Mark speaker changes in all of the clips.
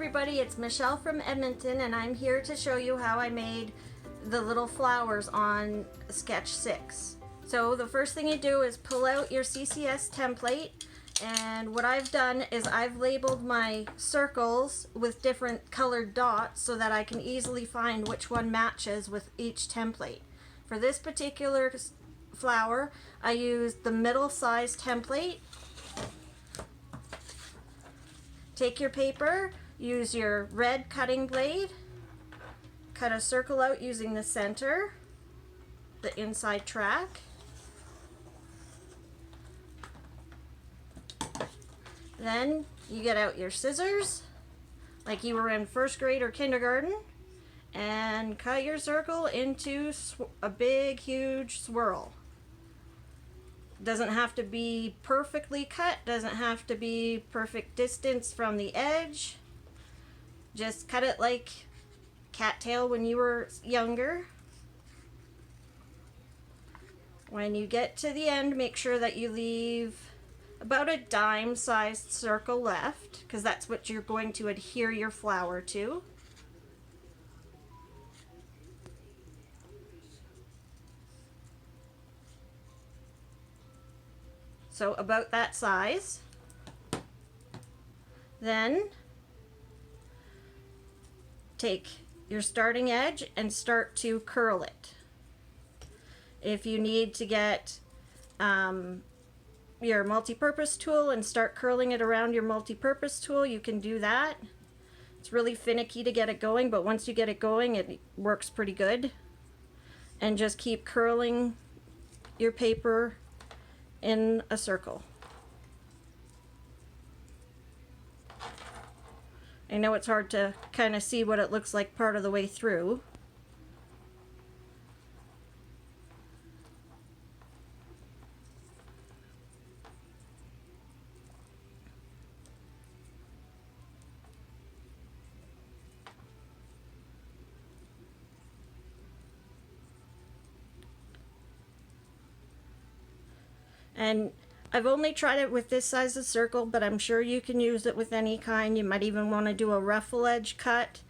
Speaker 1: everybody, it's Michelle from Edmonton and I'm here to show you how I made the little flowers on sketch 6. So the first thing you do is pull out your CCS template, and what I've done is I've labeled my circles with different colored dots so that I can easily find which one matches with each template. For this particular flower I used the middle size template. Take your paper, use your red cutting blade, cut a circle out using the center, the inside track. Then you get out your scissors, like you were in first grade or kindergarten, and cut your circle into a big, huge swirl. Doesn't have to be perfectly cut, doesn't have to be perfect distance from the edge. Just cut it like cattail when you were younger. When you get to the end, make sure that you leave about a dime-sized circle left, because that's what you're going to adhere your flower to. So about that size. Then take your starting edge and start to curl it. If you need to get your multi-purpose tool and start curling it around your multi-purpose tool, you can do that. It's really finicky to get it going, but once you get it going, it works pretty good. And just keep curling your paper in a circle. I know it's hard to kind of see what it looks like part of the way through. And I've only tried it with this size of circle, but I'm sure you can use it with any kind. You might even want to do a ruffle edge cut.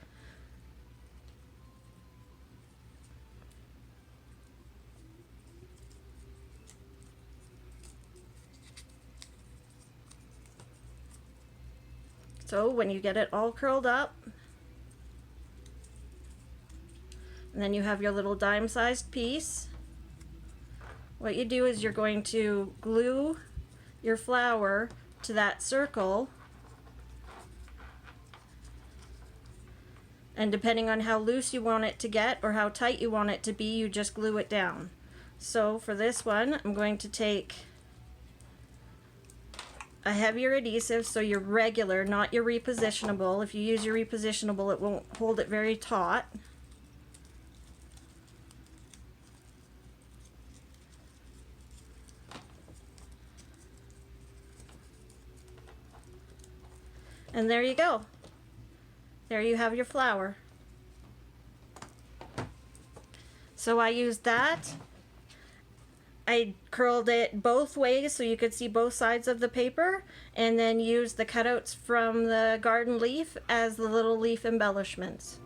Speaker 1: So when you get it all curled up, and then you have your little dime-sized piece, what you do is you're going to glue your flower to that circle, and depending on how loose you want it to get or how tight you want it to be, you just glue it down. So for this one, I'm going to take a heavier adhesive, so your regular, not your repositionable. If you use your repositionable, it won't hold it very taut. And there you go. There you have your flower. So I used that. I curled it both ways so you could see both sides of the paper, and then used the cutouts from the garden leaf as the little leaf embellishments.